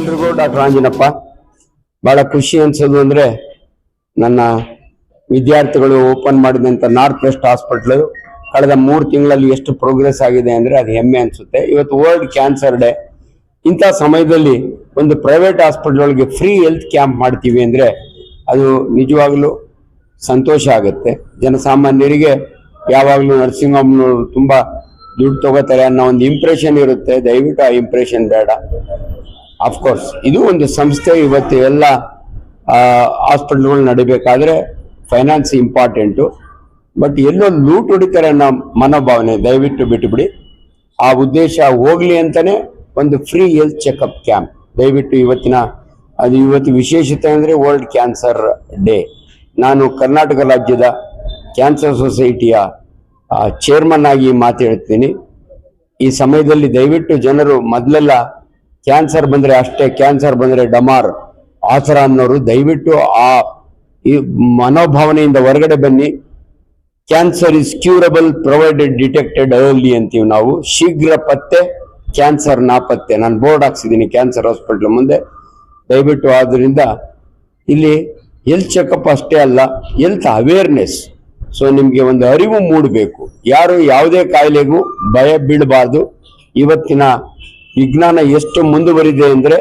ಎಲ್ರಿಗೂ ಡಾಕ್ಟರ್ ಆಂಜನಪ್ಪ. ಬಹಳ ಖುಷಿ ಅನ್ಸೋದು ಅಂದ್ರೆ ನನ್ನ ವಿದ್ಯಾರ್ಥಿಗಳು ಓಪನ್ ಮಾಡಿದಂತ ನಾರ್ತ್ ವೆಸ್ಟ್ ಹಾಸ್ಪಿಟಲ್ ಕಳೆದ 3 ತಿಂಗಳಲ್ಲಿ ಎಷ್ಟು ಪ್ರೋಗ್ರೆಸ್ ಆಗಿದೆ ಅಂದ್ರೆ ಅದು ಹೆಮ್ಮೆ ಅನ್ಸುತ್ತೆ. ಇವತ್ತು ವರ್ಲ್ಡ್ ಕ್ಯಾನ್ಸರ್ ಡೇ. ಇಂಥ ಸಮಯದಲ್ಲಿ ಒಂದು ಪ್ರೈವೇಟ್ ಹಾಸ್ಪಿಟಲ್ ಒಳಗೆ ಫ್ರೀ ಹೆಲ್ತ್ ಕ್ಯಾಂಪ್ ಮಾಡ್ತೀವಿ ಅಂದ್ರೆ ಅದು ನಿಜವಾಗ್ಲೂ ಸಂತೋಷ ಆಗುತ್ತೆ. ಜನಸಾಮಾನ್ಯರಿಗೆ ಯಾವಾಗಲೂ ನರ್ಸಿಂಗ್ ಹೋಮ್ನವರು ತುಂಬಾ ದುಡ್ಡು ತಗೋತಾರೆ ಅನ್ನೋ ಒಂದು ಇಂಪ್ರೆಷನ್ ಇರುತ್ತೆ. ದಯವಿಟ್ಟು ಆ ಇಂಪ್ರೆಷನ್ ಬೇಡ. ಅಫ್ಕೋರ್ಸ್ ಇದು ಒಂದು ಸಂಸ್ಥೆ. ಇವತ್ತು ಎಲ್ಲ ಹಾಸ್ಪಿಟಲ್ಗಳು ನಡಿಬೇಕಾದ್ರೆ ಫೈನಾನ್ಸ್ ಇಂಪಾರ್ಟೆಂಟು. ಬಟ್ ಎಲ್ಲೋ ಲೂಟ್ ಹೊಡಿತಾರೆ ಅನ್ನೋ ಮನೋಭಾವನೆ ದಯವಿಟ್ಟು ಬಿಟ್ಟುಬಿಡಿ. ಆ ಉದ್ದೇಶ ಹೋಗ್ಲಿ ಅಂತಾನೆ ಒಂದು ಫ್ರೀ ಹೆಲ್ತ್ ಚೆಕಪ್ ಕ್ಯಾಂಪ್ ದಯವಿಟ್ಟು ಇವತ್ತು ವಿಶೇಷತೆ ಅಂದರೆ ವರ್ಲ್ಡ್ ಕ್ಯಾನ್ಸರ್ ಡೇ. ನಾನು ಕರ್ನಾಟಕ ರಾಜ್ಯದ ಕ್ಯಾನ್ಸರ್ ಸೊಸೈಟಿಯ ಚೇರ್ಮನ್ ಆಗಿ ಮಾತಾಡ್ತೀನಿ. ಈ ಸಮಯದಲ್ಲಿ ದಯವಿಟ್ಟು ಜನರು ಮೊದಲೆಲ್ಲ ಕ್ಯಾನ್ಸರ್ ಬಂದರೆ ಅಷ್ಟೇ, ಕ್ಯಾನ್ಸರ್ ಬಂದರೆ ಡಮಾರ್ ಆ ಥರ ಅನ್ನೋರು ದಯವಿಟ್ಟು ಈ ಮನೋಭಾವನೆಯಿಂದ ಹೊರಗಡೆ ಬನ್ನಿ. Cancer is curable provided detected early ಅಂತೀವಿ ನಾವು. ಶೀಘ್ರ ಪತ್ತೆ, ಕ್ಯಾನ್ಸರ್ ನಾಪತ್ತೆ. ನಾನು ಬೋರ್ಡ್ ಹಾಕ್ಸಿದ್ದೀನಿ ಕ್ಯಾನ್ಸರ್ ಹಾಸ್ಪಿಟಲ್ ಮುಂದೆ. ದಯವಿಟ್ಟು ಆದ್ದರಿಂದ ಇಲ್ಲಿ ಹೆಲ್ತ್ ಚೆಕಪ್ ಅಷ್ಟೇ ಅಲ್ಲ, ಹೆಲ್ತ್ ಅವೇರ್ನೆಸ್. ಸೊ ನಿಮಗೆ ಒಂದು ಅರಿವು ಮೂಡಬೇಕು. ಯಾರು ಯಾವುದೇ ಕಾಯಿಲೆಗೂ ಭಯ ಬೀಳಬಾರ್ದು. ಇವತ್ತಿನ ವಿಜ್ಞಾನ ಎಷ್ಟು ಮುಂದುವರಿದೆ ಅಂದರೆ,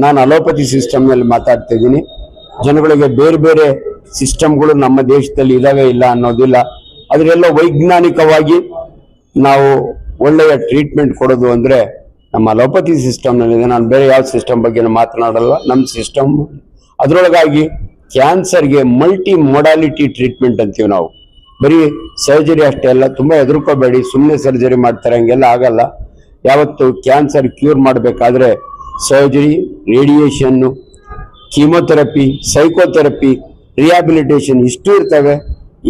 ನಾನು ಅಲೋಪತಿ ಸಿಸ್ಟಮ್ನಲ್ಲಿ ಮಾತಾಡ್ತಾ ಇದ್ದೀನಿ. ಜನಗಳಿಗೆ ಬೇರೆ ಬೇರೆ ಸಿಸ್ಟಮ್ಗಳು ನಮ್ಮ ದೇಶದಲ್ಲಿ ಇದಾವೆ ಇಲ್ಲ ಅನ್ನೋದಿಲ್ಲ. ಅದರೆಲ್ಲ ವೈಜ್ಞಾನಿಕವಾಗಿ ನಾವು ಒಳ್ಳೆಯ ಟ್ರೀಟ್ಮೆಂಟ್ ಕೊಡೋದು ಅಂದರೆ ನಮ್ಮ ಅಲೋಪತಿ ಸಿಸ್ಟಮ್ನಲ್ಲಿದೆ. ನಾನು ಬೇರೆ ಯಾವ ಸಿಸ್ಟಮ್ ಬಗ್ಗೆ ಮಾತನಾಡಲ್ಲ. ನಮ್ಮ ಸಿಸ್ಟಮ್ ಅದರೊಳಗಾಗಿ ಕ್ಯಾನ್ಸರ್ಗೆ ಮಲ್ಟಿ ಮೊಡಾಲಿಟಿ ಟ್ರೀಟ್ಮೆಂಟ್ ಅಂತೀವಿ ನಾವು. ಬರೀ ಸರ್ಜರಿ ಅಷ್ಟೇ ಅಲ್ಲ. ತುಂಬ ಹೆದರ್ಕೋಬೇಡಿ, ಸುಮ್ಮನೆ ಸರ್ಜರಿ ಮಾಡ್ತಾರೆ ಹಂಗೆಲ್ಲ ಆಗಲ್ಲ. ಯಾವತ್ತು ಕ್ಯಾನ್ಸರ್ ಕ್ಯೂರ್ ಮಾಡಬೇಕಾದ್ರೆ surgery, radiation, chemotherapy, psychotherapy, rehabilitation ಇಷ್ಟು ಇರ್ತವೆ.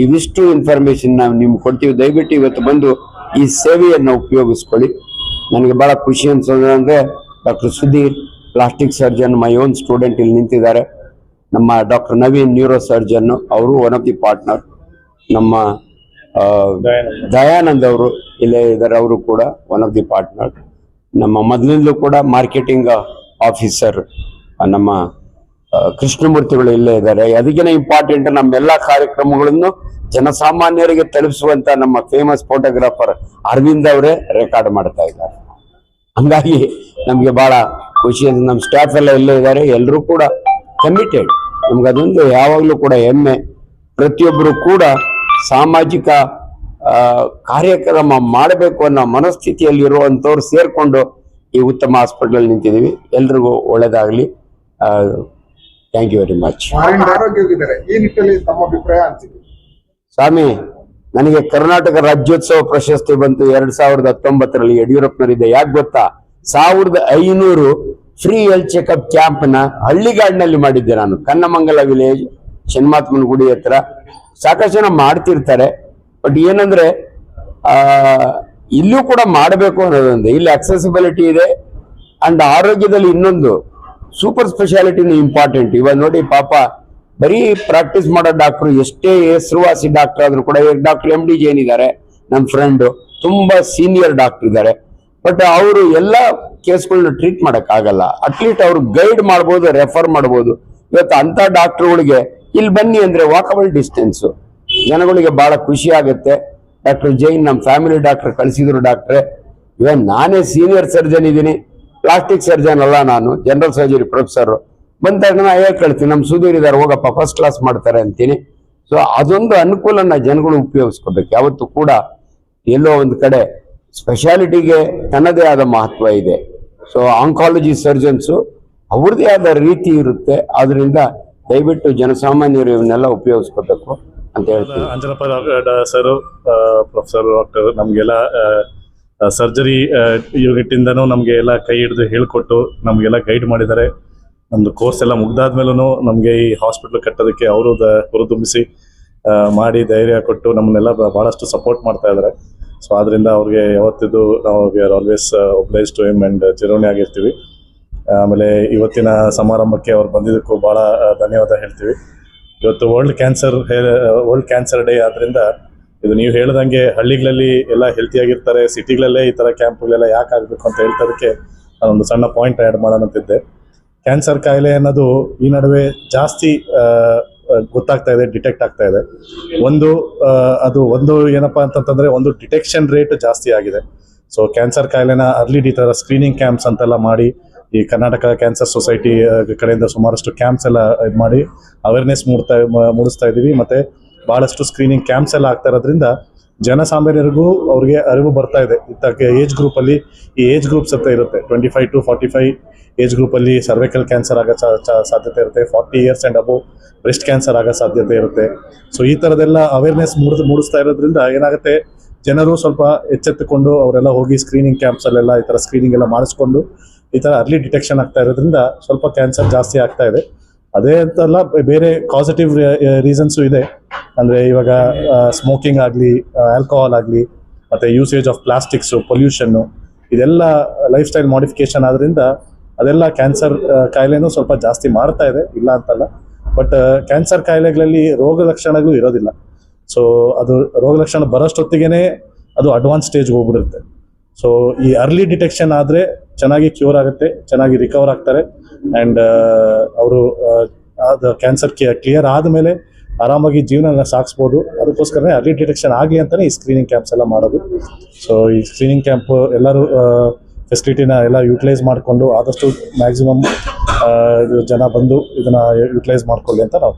ಇವಿಷ್ಟು ಇನ್ಫಾರ್ಮೇಶನ್ ನಾವು ನಿಮ್ಗೆ ಕೊಡ್ತೀವಿ. ದಯವಿಟ್ಟು ಇವತ್ತು ಬಂದು ಈ ಸೇವೆಯನ್ನು ಉಪಯೋಗಿಸ್ಕೊಳ್ಳಿ. ನನಗೆ ಭಾಳ ಖುಷಿ ಅನ್ಸೋದು ಅಂದರೆ doctor Sudhir plastic surgeon, my own student ಇಲ್ಲಿ ನಿಂತಿದ್ದಾರೆ. ನಮ್ಮ ಡಾಕ್ಟರ್ ನವೀನ್ ನ್ಯೂರೋ ಸರ್ಜನ್ನು, ಅವರು ಒನ್ ಆಫ್ ದಿ ಪಾರ್ಟ್ನರ್. ನಮ್ಮ ದಯಾನಂದ್ ಅವರು ಇಲ್ಲೇ ಇದ್ದಾರೆ, ಅವರು ಕೂಡ ಒನ್ ಆಫ್ ದಿ ಪಾರ್ಟ್ನರ್. ನಮ್ಮ ಮೊದಲಿಂದಲೂ ಕೂಡ ಮಾರ್ಕೆಟಿಂಗ್ ಆಫೀಸರ್ ನಮ್ಮ ಕೃಷ್ಣಮೂರ್ತಿಗಳು ಇಲ್ಲೇ ಇದ್ದಾರೆ. ಅದಕ್ಕಿಂತ ಇಂಪಾರ್ಟೆಂಟ್ ನಮ್ಮೆಲ್ಲ ಕಾರ್ಯಕ್ರಮಗಳನ್ನು ಜನಸಾಮಾನ್ಯರಿಗೆ ತಲುಪಿಸುವಂತ ನಮ್ಮ ಫೇಮಸ್ ಫೋಟೋಗ್ರಾಫರ್ ಅರವಿಂದ್ ಅವರೇ ರೆಕಾರ್ಡ್ ಮಾಡ್ತಾ ಇದ್ದಾರೆ. ಹಂಗಾಗಿ ನಮ್ಗೆ ಬಹಳ ಖುಷಿ. ನಮ್ಮ ಸ್ಟಾಫ್ ಎಲ್ಲ ಇಲ್ಲೇ ಇದ್ದಾರೆ, ಎಲ್ಲರೂ ಕೂಡ ಕಮಿಟೆಡ್. ನಮ್ಗೆ ಅದೊಂದು ಯಾವಾಗಲೂ ಕೂಡ ಹೆಮ್ಮೆ. ಪ್ರತಿಯೊಬ್ಬರು ಕೂಡ ಸಾಮಾಜಿಕ ಕಾರ್ಯಕ್ರಮ ಮಾಡಬೇಕು ಅನ್ನೋ ಮನಸ್ಥಿತಿಯಲ್ಲಿ ಇರುವಂತವ್ರು ಸೇರ್ಕೊಂಡು ಈ ಉತ್ತಮ ಹಾಸ್ಪಿಟಲ್ ನಿಂತಿದ್ದೀವಿ. ಎಲ್ರಿಗೂ ಒಳ್ಳೇದಾಗ್ಲಿ. Thank you very much. ಈ ನಿಟ್ಟಿನಲ್ಲಿ ತಮ್ಮ ಅಭಿಪ್ರಾಯ ಅನಿಸಿದೆ? ಸ್ವಾಮಿ, ನನಗೆ ಕರ್ನಾಟಕ ರಾಜ್ಯೋತ್ಸವ ಪ್ರಶಸ್ತಿ ಬಂತು 2019ರಲ್ಲಿ ಯಡಿಯೂರಪ್ಪನವರಿದೆ. ಯಾಕೆ ಗೊತ್ತಾ? 1500 ಫ್ರೀ ಹೆಲ್ತ್ ಚೆಕಪ್ ಕ್ಯಾಂಪ್ ನ ಹಳ್ಳಿಗಾಡಿನಲ್ಲಿ ಮಾಡಿದ್ದೆ ನಾನು. ಕನ್ನಮಂಗಲ ವಿಲೇಜ್, ಶನ್ಮಾತ್ಮನ ಗುಡಿ ಹತ್ರ. ಸಾಕಷ್ಟು ಜನ ಮಾಡ್ತಿರ್ತಾರೆ. ಬಟ್ ಏನಂದ್ರೆ ಇಲ್ಲೂ ಕೂಡ ಮಾಡಬೇಕು ಅನ್ನೋದೊಂದು. ಇಲ್ಲಿ ಅಕ್ಸೆಸಿಬಿಲಿಟಿ ಇದೆ ಅಂಡ್ ಆರೋಗ್ಯದಲ್ಲಿ ಇನ್ನೊಂದು ಸೂಪರ್ ಸ್ಪೆಷಾಲಿಟಿನೂ ಇಂಪಾರ್ಟೆಂಟ್. ಇವಾಗ ನೋಡಿ ಪಾಪ ಬರೀ ಪ್ರಾಕ್ಟೀಸ್ ಮಾಡೋ ಡಾಕ್ಟ್ರು, ಎಷ್ಟೇ ಹೆಸರುವಾಸಿ ಡಾಕ್ಟರ್ ಆದ್ರೂ ಕೂಡ, ಡಾಕ್ಟರ್ MD ಜೈನ್ ಇದ್ದಾರೆ ನನ್ನ ಫ್ರೆಂಡು, ತುಂಬಾ ಸೀನಿಯರ್ ಡಾಕ್ಟರ್ ಇದ್ದಾರೆ. ಬಟ್ ಅವರು ಎಲ್ಲ ಕೇಸ್ಗಳನ್ನ ಟ್ರೀಟ್ ಮಾಡೋಕ್ಕಾಗಲ್ಲ. ಅಟ್ಲೀಸ್ಟ್ ಅವ್ರು ಗೈಡ್ ಮಾಡ್ಬೋದು, ರೆಫರ್ ಮಾಡ್ಬೋದು. ಇವತ್ತು ಅಂತ ಡಾಕ್ಟರ್ಗಳಿಗೆ ಇಲ್ಲಿ ಬನ್ನಿ ಅಂದ್ರೆ ವಾಕಬಲ್ ಡಿಸ್ಟೆನ್ಸು. ಜನಗಳಿಗೆ ಬಹಳ ಖುಷಿ ಆಗುತ್ತೆ. ಡಾಕ್ಟರ್ ಜೈನ್ ನಮ್ಮ ಫ್ಯಾಮಿಲಿ ಡಾಕ್ಟರ್ ಕಳಿಸಿದ್ರು ಡಾಕ್ಟ್ರೆ. ಇವಾಗ ನಾನೇ ಸೀನಿಯರ್ ಸರ್ಜನ್ ಇದ್ದೀನಿ, ಪ್ಲಾಸ್ಟಿಕ್ ಸರ್ಜನ್ ಅಲ್ಲ ನಾನು, ಜನರಲ್ ಸರ್ಜರಿ ಪ್ರೊಫೆಸರ್. ಬಂದ ತಕ್ಷಣ ಹೇಳ್ತೀನಿ, ನಮ್ಮ ಸುಧೀರ್ ಇದ್ದಾರೆ, ಹೋಗಪ್ಪ ಫಸ್ಟ್ ಕ್ಲಾಸ್ ಮಾಡ್ತಾರೆ ಅಂತೀನಿ. ಸೊ ಅದೊಂದು ಅನುಕೂಲನ ಜನಗಳು ಉಪಯೋಗಿಸ್ಕೋಬೇಕು. ಯಾವತ್ತು ಕೂಡ ಎಲ್ಲೋ ಒಂದು ಕಡೆ ಸ್ಪೆಷಾಲಿಟಿಗೆ ತನ್ನದೇ ಆದ ಮಹತ್ವ ಇದೆ. ಸೊ ಆಂಕಾಲಜಿ ಸರ್ಜನ್ಸು ಅವ್ರದ್ದೇ ಆದ ರೀತಿ ಇರುತ್ತೆ. ಆದ್ರಿಂದ ದಯವಿಟ್ಟು ಜನಸಾಮಾನ್ಯರು ಇವನ್ನೆಲ್ಲ ಉಪಯೋಗಿಸ್ಕೋಬೇಕು ಅಂತ ಹೇಳ್ತೀವಿ. ಅಂಜನಪ್ಪ ಸರ್, ಪ್ರೊಫೆಸರ್, ಡಾಕ್ಟರ್ ನಮಗೆಲ್ಲ ಸರ್ಜರಿ ಯೂನಿಟ್ ಇಂದನೂ ನಮಗೆ ಎಲ್ಲ ಕೈ ಹಿಡಿದು ಹೇಳ್ಕೊಟ್ಟು ನಮಗೆಲ್ಲ ಗೈಡ್ ಮಾಡಿದ್ದಾರೆ. ನಮ್ದು ಕೋರ್ಸ್ ಎಲ್ಲ ಮುಗ್ದಾದ್ಮೇಲೂ ನಮಗೆ ಈ ಹಾಸ್ಪಿಟ್ಲ್ ಕಟ್ಟೋದಕ್ಕೆ ಅವರು ಹುರಿದುಂಬಿಸಿ ಮಾಡಿ ಧೈರ್ಯ ಕೊಟ್ಟು ನಮ್ಮನ್ನೆಲ್ಲ ಬಹಳಷ್ಟು ಸಪೋರ್ಟ್ ಮಾಡ್ತಾ ಇದ್ದಾರೆ. ಸೊ ಆದ್ರಿಂದ ಅವ್ರಿಗೆ ಯಾವತ್ತಿದ್ದು ನಾವು we are always obliged to him and ಚಿರೋಣಿ ಆಗಿರ್ತೀವಿ. ಆಮೇಲೆ ಇವತ್ತಿನ ಸಮಾರಂಭಕ್ಕೆ ಅವ್ರು ಬಂದಿದ್ದಕ್ಕೂ ಭಾಳ ಧನ್ಯವಾದ ಹೇಳ್ತೀವಿ. ಇವತ್ತು ವರ್ಲ್ಡ್ ಕ್ಯಾನ್ಸರ್ ಡೇ ಆದ್ರಿಂದ ಇದು ನೀವು ಹೇಳ್ದಂಗೆ ಹಳ್ಳಿಗಳಲ್ಲಿ ಎಲ್ಲ ಹೆಲ್ತಿಯಾಗಿರ್ತಾರೆ, ಸಿಟಿಗಳಲ್ಲೇ ಈ ಥರ ಕ್ಯಾಂಪ್ಗಳೆಲ್ಲ ಯಾಕೆ ಆಗಬೇಕು ಅಂತ ಹೇಳ್ತದಕ್ಕೆ ನಾನೊಂದು ಸಣ್ಣ ಪಾಯಿಂಟ್ ಆ್ಯಡ್ ಮಾಡೋಣಂತಿದ್ದೆ. ಕ್ಯಾನ್ಸರ್ ಕಾಯಿಲೆ ಅನ್ನೋದು ಈ ನಡುವೆ ಜಾಸ್ತಿ ಗೊತ್ತಾಗ್ತಾ ಇದೆ, ಡಿಟೆಕ್ಟ್ ಆಗ್ತಾ ಇದೆ. ಒಂದು ಏನಪ್ಪಾ ಅಂತಂತಂದ್ರೆ ಒಂದು ಡಿಟೆಕ್ಷನ್ ರೇಟ್ ಜಾಸ್ತಿ ಆಗಿದೆ. ಸೊ ಕ್ಯಾನ್ಸರ್ ಕಾಯಿಲೆನ ಅರ್ಲಿ ಈ ಥರ ಸ್ಕ್ರೀನಿಂಗ್ ಕ್ಯಾಂಪ್ಸ್ ಅಂತೆಲ್ಲ ಮಾಡಿ, ಈ ಕರ್ನಾಟಕ ಕ್ಯಾನ್ಸರ್ ಸೊಸೈಟಿ ಕಡೆಯಿಂದ ಸುಮಾರಷ್ಟು ಕ್ಯಾಂಪ್ಸ್ ಎಲ್ಲ ಇದು ಮಾಡಿ ಅವೇರ್ನೆಸ್ ಮೂಡಿಸ್ತಾ ಇದ್ದೀವಿ. ಮತ್ತೆ ಬಹಳಷ್ಟು ಸ್ಕ್ರೀನಿಂಗ್ ಕ್ಯಾಂಪ್ಸ್ ಎಲ್ಲ ಆಗ್ತಾ ಇರೋದ್ರಿಂದ ಜನಸಾಮಾನ್ಯರಿಗೂ ಅವ್ರಿಗೆ ಅರಿವು ಬರ್ತಾ ಇದೆ. ಏಜ್ ಗ್ರೂಪಲ್ಲಿ ಈ ಏಜ್ ಗ್ರೂಪ್ಸ್ ಅಂತ ಇರುತ್ತೆ, 25 to 45 ಏಜ್ ಗ್ರೂಪಲ್ಲಿ ಸರ್ವೈಕಲ್ ಕ್ಯಾನ್ಸರ್ ಆಗೋ ಸಾಧ್ಯತೆ ಇರುತ್ತೆ. 40 years and above breast cancer ಆಗೋ ಸಾಧ್ಯತೆ ಇರುತ್ತೆ. ಸೊ ಈ ಥರದ್ದೆಲ್ಲ ಅವೇರ್ನೆಸ್ ಮೂಡಿಸ್ತಾ ಇರೋದ್ರಿಂದ ಏನಾಗುತ್ತೆ, ಜನರು ಸ್ವಲ್ಪ ಎಚ್ಚೆತ್ತುಕೊಂಡು ಅವರೆಲ್ಲ ಹೋಗಿ ಸ್ಕ್ರೀನಿಂಗ್ ಕ್ಯಾಂಪ್ಸಲ್ಲೆಲ್ಲ ಈ ಥರ ಸ್ಕ್ರೀನಿಂಗ್ ಎಲ್ಲ ಮಾಡಿಸ್ಕೊಂಡು ಈ ಥರ ಅರ್ಲಿ ಡಿಟೆಕ್ಷನ್ ಆಗ್ತಾ ಇರೋದ್ರಿಂದ ಸ್ವಲ್ಪ ಕ್ಯಾನ್ಸರ್ ಜಾಸ್ತಿ ಆಗ್ತಾ ಇದೆ. ಅದೇ ಅಂತಲ್ಲ, ಬೇರೆ ಪಾಸಿಟಿವ್ ರೀಸನ್ಸು ಇದೆ. ಅಂದರೆ ಇವಾಗ ಸ್ಮೋಕಿಂಗ್ ಆಗಲಿ, ಆಲ್ಕೋಹಾಲ್ ಆಗಲಿ, ಮತ್ತು ಯೂಸೇಜ್ ಆಫ್ ಪ್ಲಾಸ್ಟಿಕ್ಸು, ಪೊಲ್ಯೂಷನ್ನು, ಇದೆಲ್ಲ ಲೈಫ್ ಸ್ಟೈಲ್ ಮಾಡಿಫಿಕೇಶನ್ ಆದ್ರಿಂದ ಅದೆಲ್ಲ ಕ್ಯಾನ್ಸರ್ ಕಾಯಿಲೆನೂ ಸ್ವಲ್ಪ ಜಾಸ್ತಿ ಮಾಡ್ತಾ ಇದೆ, ಇಲ್ಲ ಅಂತಲ್ಲ. ಬಟ್ ಕ್ಯಾನ್ಸರ್ ಕಾಯಿಲೆಗಳಲ್ಲಿ ರೋಗ ಲಕ್ಷಣಗಳು ಇರೋದಿಲ್ಲ. ಸೊ ಅದು ರೋಗ ಲಕ್ಷಣ ಬರೋಷ್ಟೊತ್ತಿಗೆ ಅದು ಅಡ್ವಾನ್ಸ್ ಸ್ಟೇಜ್ಗೆ ಹೋಗ್ಬಿಡುತ್ತೆ. ಸೊ ಈ ಅರ್ಲಿ ಡಿಟೆಕ್ಷನ್ ಆದರೆ ಚೆನ್ನಾಗಿ ಕ್ಯೂರ್ ಆಗುತ್ತೆ, ಚೆನ್ನಾಗಿ ರಿಕವರ್ ಆಗ್ತಾರೆ. ಆ್ಯಂಡ್ ಅವರು ಅದು ಕ್ಯಾನ್ಸರ್ ಕ್ಲಿಯರ್ ಆದಮೇಲೆ ಆರಾಮಾಗಿ ಜೀವನ ಸಾಗಿಸ್ಬೋದು. ಅದಕ್ಕೋಸ್ಕರನೇ ಅರ್ಲಿ ಡಿಟೆಕ್ಷನ್ ಆಗಲಿ ಅಂತಲೇ ಈ ಸ್ಕ್ರೀನಿಂಗ್ ಕ್ಯಾಂಪ್ಸ್ ಎಲ್ಲ ಮಾಡೋದು. ಸೊ ಈ ಸ್ಕ್ರೀನಿಂಗ್ ಕ್ಯಾಂಪ್ ಎಲ್ಲರೂ ಫೆಸಿಲಿಟಿನ ಎಲ್ಲ ಯೂಟಿಲೈಸ್ ಮಾಡಿಕೊಂಡು ಆದಷ್ಟು ಮ್ಯಾಕ್ಸಿಮಮ್ ಜನ ಬಂದು ಇದನ್ನು ಯೂಟಿಲೈಸ್ ಮಾಡ್ಕೊಳ್ಳಿ ಅಂತ ನಾವು